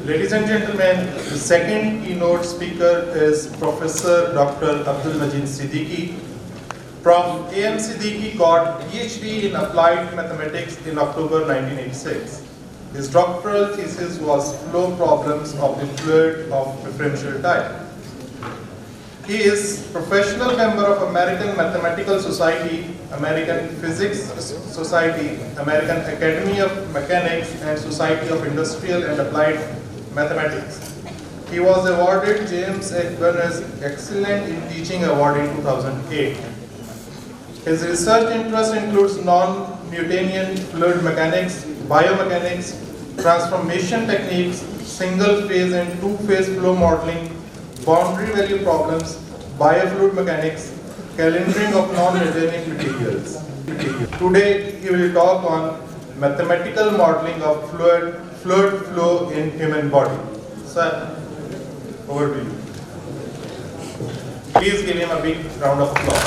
Ladies and gentlemen, the second keynote speaker is Professor Dr. Abdul Majid Siddiqui. From AM Siddiqui got PhD in Applied Mathematics in October 1986. His doctoral thesis was flow problems of the fluid of differential type. He is professional member of American Mathematical Society, American Physics Society, American Academy of Mechanics, and Society of Industrial and Applied Mathematics. He was awarded James Burness Excellent in Teaching Award in 2008. His research interest includes non-Newtonian fluid mechanics, biomechanics, transformation techniques, single-phase and two-phase flow modeling, boundary value problems, biofluid mechanics, calendering of non-organic materials. Today, he will talk on mathematical modeling of fluid flow in human body. Sir, over to you. Please give him a big round of applause.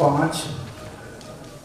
5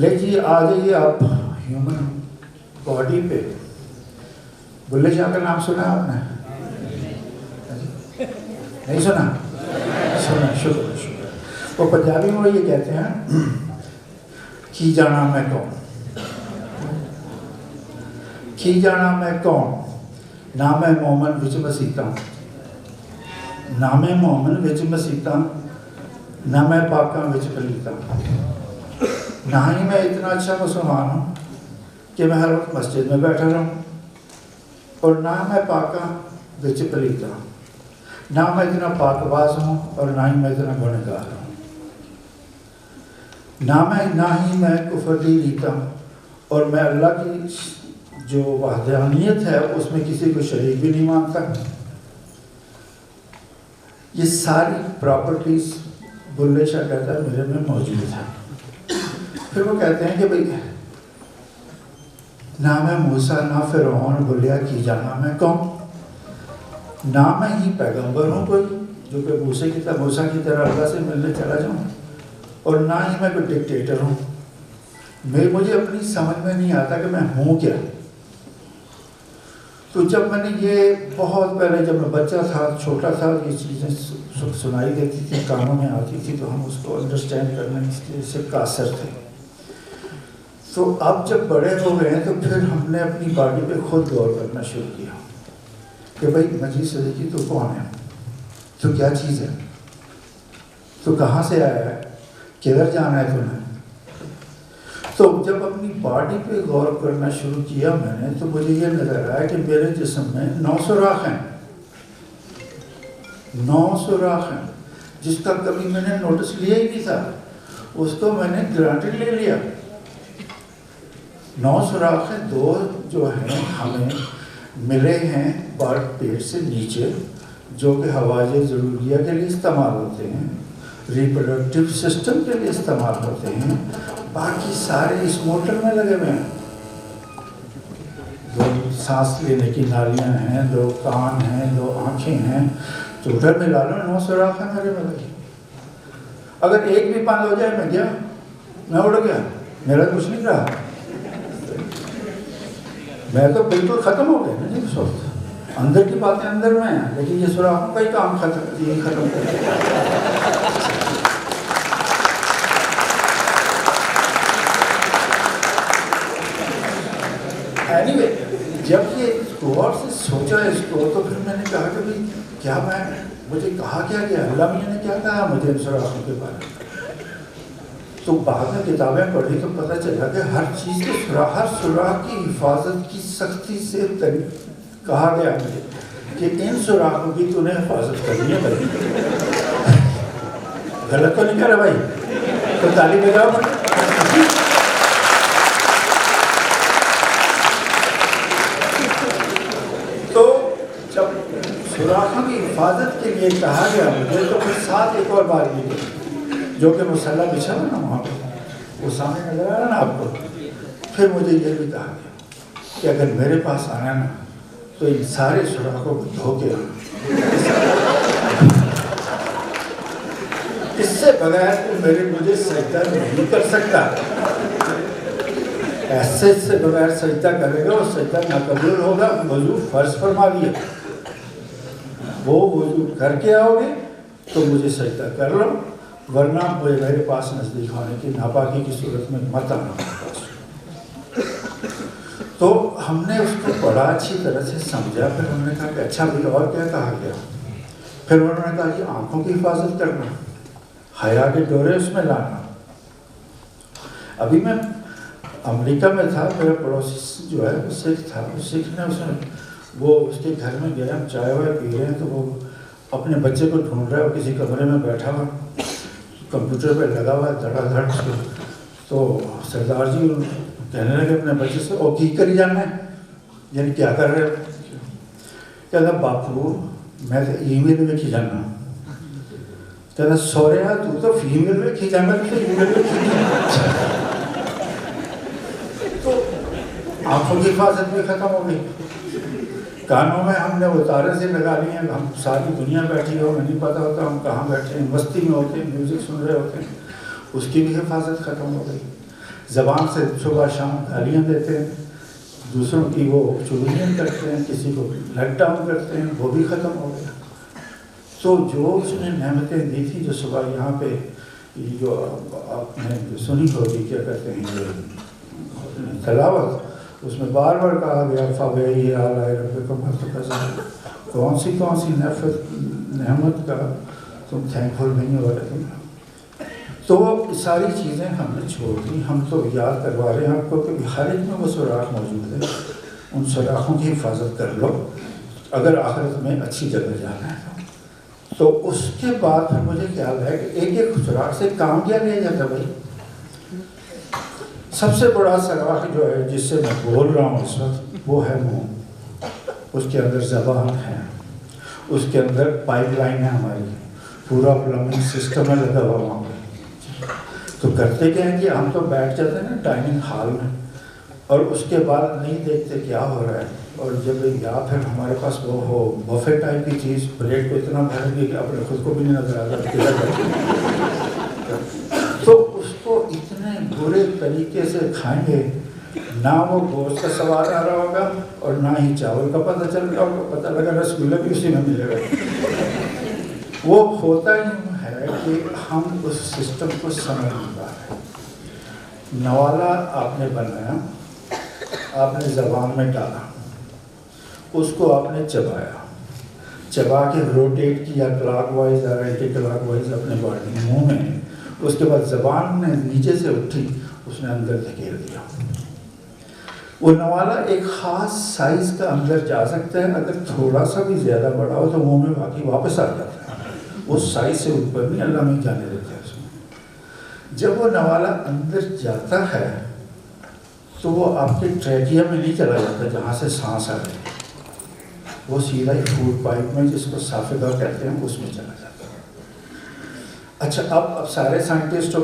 لے جی آ جائیے آپ human body پہ. بلے شاہ کا نام سنا آپ نے؟ نہیں سنا؟ سنا. شکر شکر. وہ پنجابی میں یہ کہتے ہیں کی جانا میں کون, کی جانا میں کون, نام مومن وچ مسیطاں, نام مومن وچ مسیطاں, نہ میں پاکاں وچ پلیتاں. نہ ہی میں اتنا اچھا مسلمان ہوں کہ میں ہر وقت مسجد میں بیٹھا رہوں, اور نہ میں پاکاں وچ پلیتاں. نہ میں اتنا پاک باز ہوں اور نہ ہی میں اتنا گنہگار ہوں. نہ ہی میں کفر دی ریتا, اور میں اللہ کی جو وحدانیت ہے اس میں کسی کو شریک بھی نہیں مانتا. یہ ساری پراپرٹیز بلے شاہ کہتا ہے میرے میں موجود ہے. پھر وہ کہتے ہیں کہ بھئی نہ میں موسیٰ نہ فرعون بلیا کی جانا میں کون, نہ میں ہی پیغمبر ہوں کوئی جو کہ موسیٰ کی طرح اللہ سے ملنے چلا جاؤں, اور نہ ہی میں کوئی ڈکٹیٹر ہوں. مجھے اپنی سمجھ میں نہیں آتا کہ میں ہوں کیا. تو جب میں نے یہ بہت پہلے جب میں بچہ تھا, چھوٹا تھا, یہ چیزیں سنائی دیتی تھی, کانوں میں آتی تھی, تو ہم اس کو انڈرسٹینڈ کرنے سے قاصر تھے. تو اب جب بڑے ہو گئے ہیں تو پھر ہم نے اپنی باڈی پہ خود غور کرنا شروع کیا کہ بھائی مجید صدیقی تو کون ہے, تو کیا چیز ہے, تو کہاں سے آیا ہے, کدھر جانا ہے تمہیں. تو جب اپنی باڈی پہ غور کرنا شروع کیا میں نے, تو مجھے یہ نظر آیا کہ میرے جسم میں 9 سوراخ ہیں, 9 سوراخ ہیں, جس کا کبھی میں نے نوٹس لیا ہی نہیں تھا, اس کو میں نے گرانٹڈ لے لیا. 9 سوراخ ہیں, 2 جو ہیں ہمیں ملے ہیں پیٹ سے نیچے, جو کہ حواج ضروریہ کے لیے استعمال ہوتے ہیں, ریپروڈکٹیو سسٹم کے لیے استعمال ہوتے ہیں. باقی سارے اس موٹر میں لگے ہوئے ہیں. 2 سانس لینے کی نالیاں ہیں, 2 کان ہیں, 2 آنکھیں ہیں, تو ادھر میں لا لو 9 سوراخ ہیں میرے بدن. اگر ایک بھی بند ہو جائے میں گیا, میں اڑ گیا, میرا کچھ نہیں رہا, میں تو بالکل ختم ہو گیا نا جی. اس وقت اندر کی باتیں اندر میں ہیں, لیکن یہ سوراخوں کا ہی کام ختم کر. اینی وے, جب یہ غور سے سوچا اس کو, تو پھر میں نے کہا کہ بھائی کیا مجھے کہا کیا گیا, اللہ میاں نے کیا کہا مجھے ان سوراخوں کے بارے میں. تو بعد میں کتابیں پڑھی تو پتہ چلا کہ ہر چیز کے ہر سوراخ کی حفاظت کی سختی سے کہا گیا مجھے کہ ان سوراخوں کی تو نے حفاظت کرنی ہے بھائی. غلط تو نہیں کر رہا بھائی, تو تعلیم بجاؤ. تو جب سوراخوں کی حفاظت کے لیے کہا گیا مجھے, تو پھر ساتھ ایک اور بات بھی گئی, جو کہ مسلح بچھا ہے نا وہاں پہ, وہ سامنے نظر آ رہا نا آپ کو. پھر مجھے یہ بھی کہا گیا کہ اگر میرے پاس آنا نا تو ان سارے سوراخوں کو دھو کے آنا, اس سے بغیر تو مجھے سجدہ نہیں کر سکتا. ایسے سے بغیر سجدہ کرے گا, اور سجدہ ناقبول ہوگا. وضو فرض فرما دیا, وہ وضو کر کے آؤ گے تو مجھے سجدہ کر لو, ورنہ مجھے میرے پاس نزدیک ہونے کی ناپاکی کی صورت میں مت آنا. تو ہم نے اس کو بڑا اچھی طرح سے سمجھا. پھر ہم نے کہا کہ اچھا بھی اور کیا کہا گیا. پھر انہوں نے کہا کہ آنکھوں کی حفاظت کرنا, حیا کے ڈورے اس میں لانا. ابھی میں امریکہ میں تھا, میرا پڑوسی جو ہے وہ سکھ تھا, وہ سکھ نے وہ اس کے گھر میں گیا, ہم چائے وائے پی رہے ہیں, تو وہ اپنے بچے کو ڈھونڈ رہا ہے, وہ کسی کمرے میں بیٹھا ہوا, کمپیوٹر پہ لگا ہوا ہے دھڑا دھڑ. تو سردار جی کہنے لگے اپنے بچے سے, او کی کری جانا ہے, یعنی کیا کر رہے ہو. کہتا باپو میں تو ای میل ویکھی جانا. کہتا سورے تو فیمیل ویکھی جانا, تو ای میل ویکھی جانا. تو آنکھوں کی حفاظت بھی ختم ہو گئی. کانوں میں ہم نے وہ تارے سے لگا لی ہیں, ہم ساری دنیا بیٹھی ہو, ہمیں نہیں پتا ہوتا ہم کہاں بیٹھے ہیں, مستی میں ہوتے ہیں, میوزک سن رہے ہوتے ہیں, اس کی بھی حفاظت ختم ہو گئی. زبان سے صبح شام گالیاں دیتے ہیں، دوسروں کی وہ چغلیاں کرتے ہیں، کسی کو لیٹ ڈاؤن کرتے ہیں، وہ بھی ختم ہو گیا۔ تو جو اس نے نعمتیں دی تھیں، جو صبح یہاں پہ جو آپ نے سنی ہوگی کیا کہتے ہیں تلاوت، اس میں بار بار کہا گیا فَبِأَيِّ آلَاءِ رَبِّكُمَا تُكَذِّبَانِ، کون سی نعمت کا تم تھینکفل نہیں ہو رہے تم۔ تو ساری چیزیں ہم نے چھوڑ دی، ہم تو یاد کروا رہے ہیں آپ کو کہ ہر ایک میں وہ سوراخ موجود ہے، ان سوراخوں کی حفاظت کر لو اگر آخرت میں اچھی جگہ جانا ہے۔ تو اس کے بعد پھر مجھے خیال ہے کہ ایک ایک سوراخ سے کام کیا لیا جاتا بھائی؟ سب سے بڑا سوراخ جو ہے جس سے میں بول رہا ہوں اس وقت وہ ہے منہ، اس کے اندر زبان ہے، اس کے اندر پائپ لائن ہے، ہماری پورا پلمبنگ سسٹم ہے لگا ہوا وہاں پہ۔ تو کرتے کیا ہے کہ ہم تو بیٹھ جاتے ہیں نا ڈائننگ ہال میں، اور اس کے بعد نہیں دیکھتے کیا ہو رہا ہے، اور جب یا پھر ہمارے پاس وہ ہو بفے ٹائپ کی چیز، پلیٹ کو اتنا بھر گئی کہ اپنے خود کو بھی نہیں نظر آتا، تو اس کو اتنے برے طریقے سے کھائیں گے، نہ وہ گوشت کا سواد آ رہا ہوگا اور نہ ہی چاول کا پتہ چل رہا ہوگا، پتہ لگا رسگلہ بھی اسی میں ملے گا۔ وہ ہوتا ہی ہے کہ ہم اس سسٹم کو سمجھ نہیں پا رہے۔ نوالا آپ نے بنایا، آپ نے زبان میں ڈالا، اس کو آپ نے چبا کے روٹیٹ کیا کلاک وائز اور اینٹی کلاک وائز اپنے باڈی منہ میں، اس کے بعد زبان نے نیچے سے اٹھی، اس نے اندر دھکیل دیا۔ وہ نوالا ایک خاص سائز کا اندر جا سکتا ہے، اگر تھوڑا سا بھی زیادہ بڑا ہو تو منہ میں باقی واپس آ جاتا ہے، اس سائز سے اوپر نہیں اللہ میں جانے دیتے اس میں۔ جب وہ نوالا اندر جاتا ہے تو وہ آپ کے ٹریکیا میں نہیں چلا جاتا جہاں سے سانس آ رہی ہے، وہ سیدھا ہی فوڈ پائپ میں جس کو اسوفیگا کہتے ہیں اس میں چلا جاتا ہے۔ اچھا اب سارے سائنٹسٹ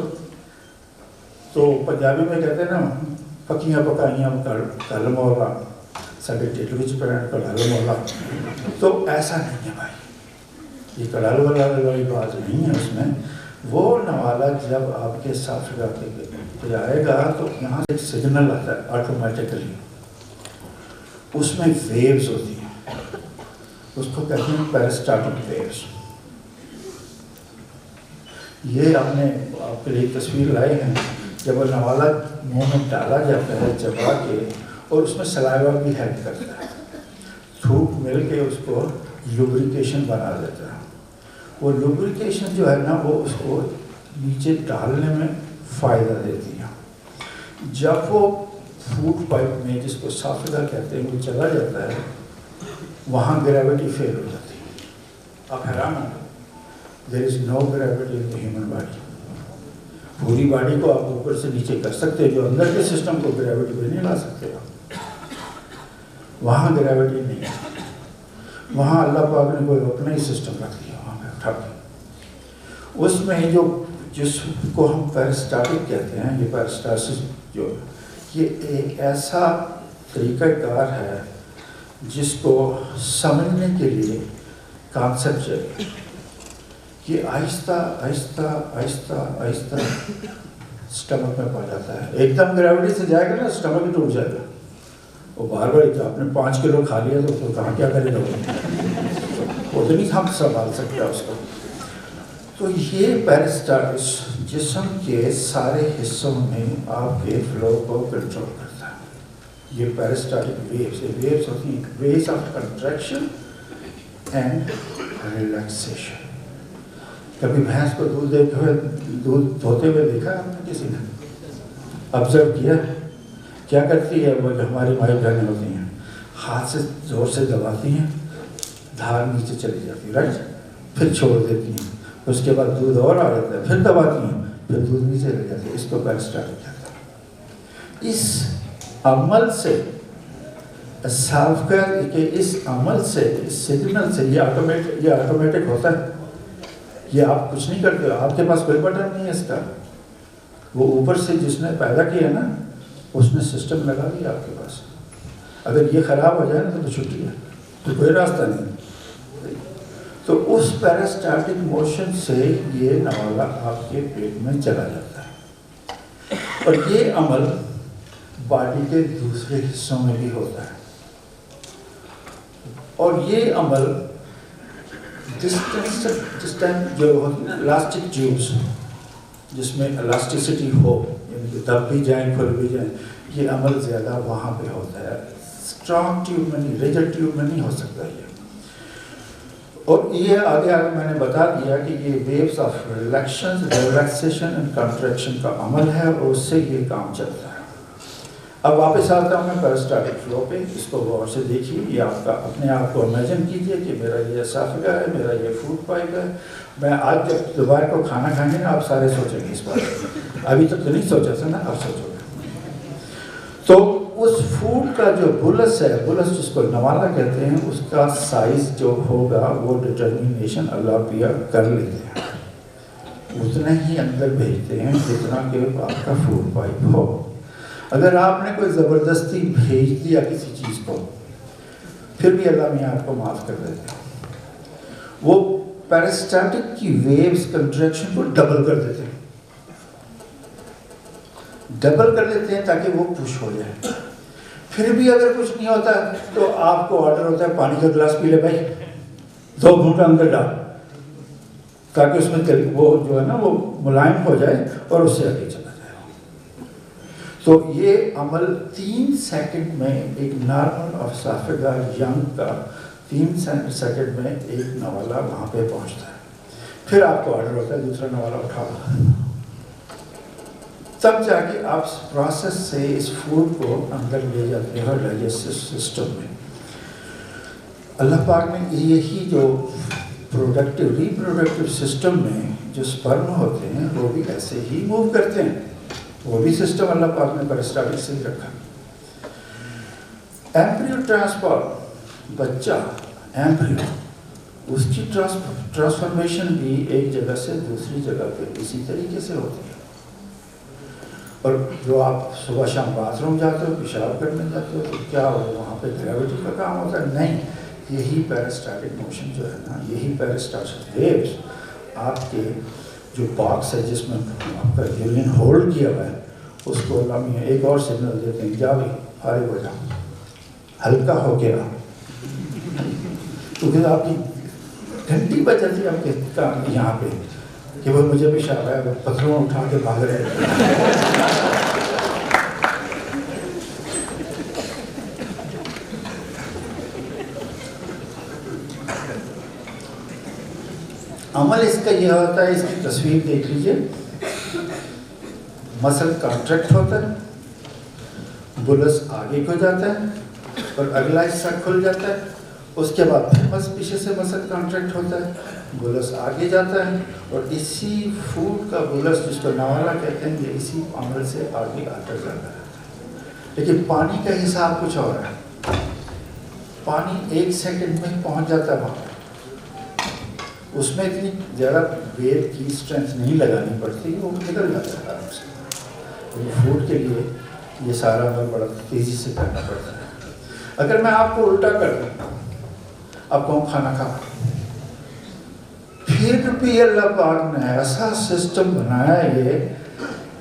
تو پنجابی میں کہتے ہیں نا پکیاں پکائیاں کل مولا، ساڈے ٹھڈ وچ پین کڑھل مولا، تو ایسا نہیں ہے بھائی، یہ کڑھل والی بات نہیں ہے اس میں۔ وہ نوالا جب آپ کے اسوفیگا پہ آئے گا تو یہاں سے ایک سگنل آتا ہے آٹومیٹکلی، اس میں ویوز ہوتی ہیں، اس کو کہتے ہیں پیرسٹالٹک ویوز۔ یہ ہم نے آپ کے لیے تصویر لائے ہیں، جب وہ نوالا منہ میں ڈالا جاتا ہے چبا کے، اور اس میں سلائیوا بھی ہیلپ کرتا ہے، تھوک مل کے اس کو لوبریکیشن بنا دیتا ہے۔ وہ لوبریکیشن جو ہے نا وہ اس کو نیچے ڈالنے میں فائدہ دیتی ہے۔ جب وہ فوڈ پائپ میں جس کو اسوفیگا کہتے ہیں وہ چلا جاتا ہے، وہاں گریوٹی فیل ہو جاتی ہے۔ آپ حیران ہوں، there is no gravity in the human body. پوری باڈی کو آپ اوپر سے نیچے کر سکتے ہیں، جو اندر کے سسٹم کو گریوٹی پہ نہیں لا سکتے آپ، وہاں گریوٹی نہیں ہے، وہاں اللہ پاک نے کوئی اپنا ہی سسٹم رکھ دیا وہاں پہ اٹھا کے۔ اس میں جو جس کو ہم پیرسٹالٹک کہتے ہیں، یہ پیرسٹاسس جو یہ ایک ایسا طریقہ کار ہے جس کو سمجھنے کے لیے کانسیپٹ چاہیے کہ آہستہ آہستہ آہستہ آہستہ اسٹمک میں پا جاتا ہے۔ ایک دم گریوٹی سے جائے گا نا اسٹمک ہی ٹوٹ جائے گا، وہ بار بار تو آپ نے 5 کلو کھا لیا تو کہاں کیا کرے گا، وہ تو نہیں ہم سنبھال سکتا اس کو۔ تو یہ پیرسٹالٹس جسم کے سارے حصوں میں آپ کے فلو کو کنٹرول کرتا ہے۔ یہ پیرسٹالٹک ویوز ہوتی ہیں، waves of contraction and relaxation. کبھی بھینس کو دودھ دھوتے ہوئے دیکھا آپ نے کسی نے؟ آبزرو کیا کیا کرتی ہے وہ جو ہماری مائی بہنیں ہوتی ہیں، ہاتھ سے زور سے دباتی ہیں، دھار نیچے چلی جاتی ہے، رائٹ، پھر چھوڑ دیتی ہیں، اس کے بعد دودھ اور آ جاتا ہے، پھر دباتی ہیں، پھر دودھ نیچے لے جاتی ہے۔ اس کو پیرسٹالٹک کہتے ہیں۔ اس عمل سے اسوفیگا کے اس عمل سے، اس سگنل سے، یہ آٹومیٹک ہوتا ہے، یہ آپ کچھ نہیں کرتے، آپ کے پاس کوئی بٹن نہیں ہے اس کا، وہ اوپر سے جس نے پیدا کیا نا اس نے سسٹم لگا دیا آپ کے پاس۔ اگر یہ خراب ہو جائے نا تو چھٹی ہے، تو کوئی راستہ نہیں۔ تو اس پیرسٹالٹک موشن سے یہ نوالا آپ کے پیٹ میں چلا جاتا ہے۔ اور یہ عمل باڈی کے دوسرے حصوں میں بھی ہوتا ہے، اور یہ عمل جس ٹائم جو الاسٹک ٹیوبس جس میں الاسٹیسٹی ہو، یعنی کہ دب بھی جائیں کھل بھی جائیں، یہ عمل زیادہ وہاں پہ ہوتا ہے، اسٹرانگ ٹیوب میں نہیں، ریجڈ ٹیوب میں نہیں ہو سکتا یہ۔ اور یہ آگے میں نے بتا دیا کہ یہ waves of relaxation and contraction کا عمل ہے، اور اس سے یہ کام چلتا ہے۔ اب واپس آتا ہوں میں پیرسٹالٹک فلو پہ، اس کو غور سے دیکھیے، یہ آپ کا اپنے آپ کو امیجن کیجئے کہ میرا یہ اسافیگا ہے، میرا یہ فوڈ پائپ ہے۔ میں آج جب دوبارہ کو کھانا کھائیں گے نا، آپ سارے سوچیں گے اس بارے میں، ابھی تک تو نہیں سوچا تھا نا، آپ سوچو گے۔ تو اس فوڈ کا جو بلس ہے، بلس جس کو نوالا کہتے ہیں، اس کا سائز جو ہوگا وہ ڈٹرمینیشن اللہ پیا کر لیتے ہیں، اتنا ہی اندر بھیجتے ہیں جتنا کہ آپ کا فوڈ پائپ ہو۔ اگر آپ نے کوئی زبردستی بھیج دیا کسی چیز کو، پھر بھی اللہ میاں آپ کو معاف کر دیتے ہیں، وہ پیرسٹالٹک کی ویوز کنٹریکشن کو ڈبل کر دیتے ہیں، تاکہ وہ پش ہو جائے۔ پھر بھی اگر کچھ نہیں ہوتا تو آپ کو آرڈر ہوتا ہے پانی کا گلاس پی لے بھائی، 2 گھونٹ اندر ڈال، تاکہ اس میں وہ جو ہے نا وہ ملائم ہو جائے اور اس سے آگے چلا جائے۔ تو یہ عمل 3 سیکنڈ میں ایک نارمل اسافیگا ینگ کا 3 سیکنڈ میں ایک نوالا وہاں پہ پہنچتا ہے، پھر آپ کو آرڈر ہوتا ہے دوسرا نوالا اٹھا لو، تب جا کے آپ پروسیس سے اس فوڈ کو اندر لے جاتے ہیں ڈائجسٹو سسٹم میں۔ اللہ پاک نے یہی جو ریپروڈکٹیو سسٹم میں جو سپرم ہوتے ہیں وہ بھی ایسے ہی موو کرتے ہیں، وہ بھی سسٹم اللہ پاک نے پیرسٹالٹک سے ہی رکھا۔ ایمبریو ٹرانسفر، بچہ ایمبریو، اس کی ٹرانسفارمیشن بھی ایک جگہ سے دوسری جگہ پہ اسی طریقے سے ہوتی ہے۔ اور جو آپ صبح شام باتھ روم جاتے ہو، پیشاب کرنے جاتے ہو، تو کیا ہو وہاں پہ گریوٹی کا کام ہوتا ہے؟ نہیں، یہی پیرسٹالٹک موشن جو ہے نا، یہی پیرسٹالٹک ویوز آپ کے جو باکس ہے جس میں آپ کا یورین ہولڈ کیا ہوا ہے، اس کو اللہ میاں ایک اور سگنل دیتے ہیں، جا بھی فارغ ہو جاؤ، ہلکا ہو گیا، کیونکہ آپ کی گھنٹی بج جاتی ہے آپ کے یہاں پہ کہ وہ مجھے بھی شاید ہے، پتھروں اٹھا کے بھاگ رہے ہیں۔ عمل اس کا یہ ہوتا ہے، اس کی تصویر دیکھ لیجئے، مسل کانٹریکٹ ہوتا ہے، بلس آگے کو جاتا ہے اور اگلا حصہ کھل جاتا ہے، اس کے بعد پھر بس پیچھے سے مسل کانٹریکٹ ہوتا ہے، بلس آگے جاتا ہے، اور اسی فوڈ کا بلس جس کو نوالا کہتے ہیں، یہ اسی عمل سے آگے آتا جاتا ہے۔ لیکن پانی کا حساب کچھ اور ہے، پانی 1 سیکنڈ میں پہنچ جاتا ہے وہاں، اس میں اتنی زیادہ ویٹ کی اسٹرینتھ نہیں لگانی پڑتی، وہ نکل جاتا ہے آرام سے۔ فوڈ کے لیے یہ سارا عمل بڑا تیزی سے کرنا پڑتا ہے۔ اگر میں آپ کو الٹا کر دوں، اب کہوں کھانا کھا، پھر بھی اللہ پاک نے ایسا سسٹم بنایا یہ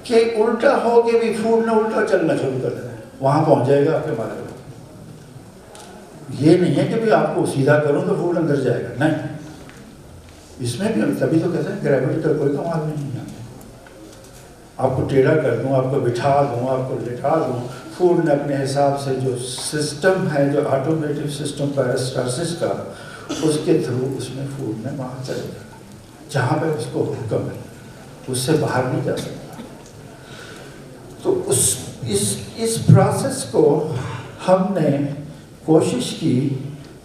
کہ الٹا ہو کے بھی فوڈ نے الٹا چلنا شروع کر دینا ہے، وہاں پہنچ جائے گا آپ کے مارے میں۔ یہ نہیں ہے کہ بھی آپ کو سیدھا کروں تو فوڈ اندر جائے گا، نہیں، اس میں بھی تبھی تو کہتے ہیں گریوٹی کا کوئی کمال نہیں ہے۔ آپ کو ٹیڑھا کر دوں، آپ کو بٹھا دوں، آپ کو لٹھا دوں، فوڈ نے اپنے حساب سے جو سسٹم ہے، جو آٹومیٹک سسٹم پیرسٹالسس کا، اس کے تھرو اس میں فوڈ نے وہاں چلے جانا جہاں پہ اس کو حکم ہے، اس سے باہر نہیں جا سکتا۔ تو اس پروسیس کو ہم نے کوشش کی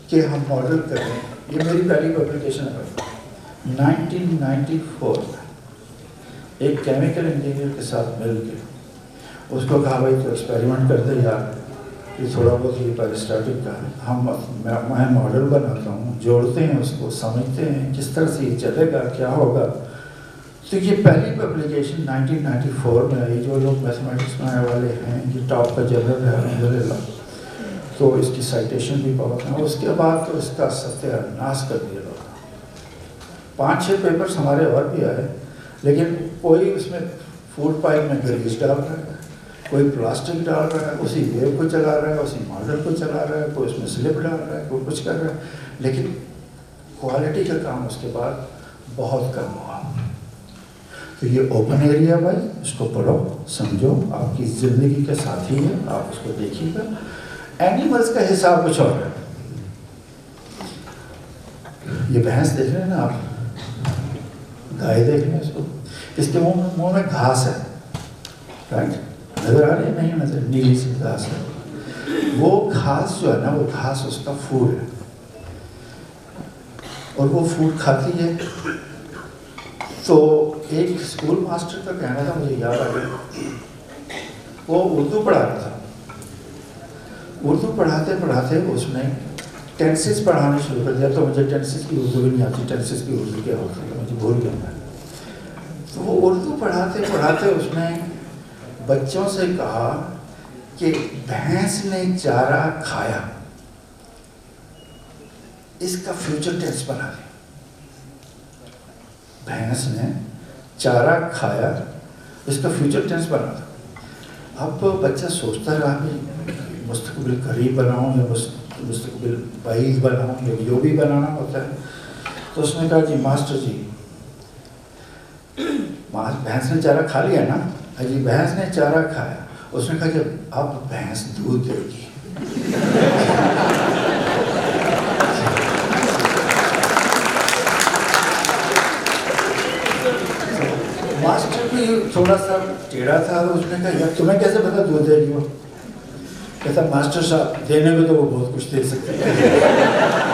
کہ ہم ماڈل کریں۔ یہ میری پہلی پبلیکیشن ہے 1994 میں، ایک کیمیکل انجینئر کے ساتھ مل کے اس کو کہا بھائی تو ایکسپیریمنٹ کرتے یار، یہ تھوڑا بہت یہ پیرسٹالٹک کا میں ماڈل بناتا ہوں، جوڑتے ہیں اس کو، سمجھتے ہیں کس طرح سے یہ چلے گا، کیا ہوگا۔ تو یہ پہلی پبلیکیشن 1994 میں آئی۔ جو لوگ میتھمیٹکس میں آنے والے ہیں، یہ ٹاپ کا جرنل ہے الحمدللہ، تو اس کی سائٹیشن بھی بہت ہیں۔ اس کے بعد تو اس کا ستیہ ناش کر دیا لوگ، 5-6 پیپرز ہمارے اور بھی آئے، لیکن کوئی اس میں فوڈ پائپ میں گریز ڈال رہا ہے، کوئی پلاسٹک ڈال رہا ہے, اسی ویو کو چلا رہا ہے, اسی ماڈل کو چلا رہا ہے, کوئی اس میں سلپ ڈال رہا ہے, کوئی کچھ کر رہا ہے, لیکن کوالٹی کا کام اس کے بعد بہت کم ہوا. تو یہ اوپن ایریا بھائی, اس کو پڑھو سمجھو, آپ کی زندگی کا ساتھی ہے, آپ اس کو دیکھیے گا. اینیملس کا حساب کچھ اور ہے. یہ بھینس دیکھ رہے ہیں نا آپ, گائے دیکھ رہے ہیں اس کو, اس کے منہ میں گھاس ہے, رائٹ, نظر آ رہی ہے, نہیں نظر, نیلی سی گھاس ہے. وہ گھاس جو ہے نا, وہ گھاس اس کا فوڈ ہے, اور وہ فوڈ کھاتی ہے. تو ایک اسکول ماسٹر کا کہنا تھا, مجھے یاد آ گیا, وہ اردو پڑھا رہا تھا. اردو پڑھاتے پڑھاتے اس نے ٹینسز پڑھانا شروع کر دیا. تو مجھے ٹینسز کی اردو بھی نہیں آتی, ٹینسز کی اردو کیا ہوتی ہے مجھے بھول گیا میں. تو وہ اردو پڑھاتے پڑھاتے اس نے بچوں سے کہا کہ بھینس نے چارہ کھایا, اس کا فیوچر ٹینس بنا دیں. بھینس نے چارہ کھایا, اس کا فیوچر ٹینس بنا دیں. اب بچہ سوچتا رہا کہ مستقبل قریب بناؤں یا مستقبل بعید بناؤں, یا جو بھی بنانا ہوتا ہے. تو اس نے کہا جی ماسٹر جی, بھینس نے چارہ کھا لیا نا, جی بھینس نے چارہ کھایا. اس نے کہا جب اب بھینس دودھ دے گی. ماسٹر بھی تھوڑا سا ٹیڑھا تھا, تو اس نے کہا یار تمہیں کیسے پتا دودھ دے گی وہ. کہتا ماسٹر صاحب دینے میں تو وہ بہت کچھ دے سکتے ہیں.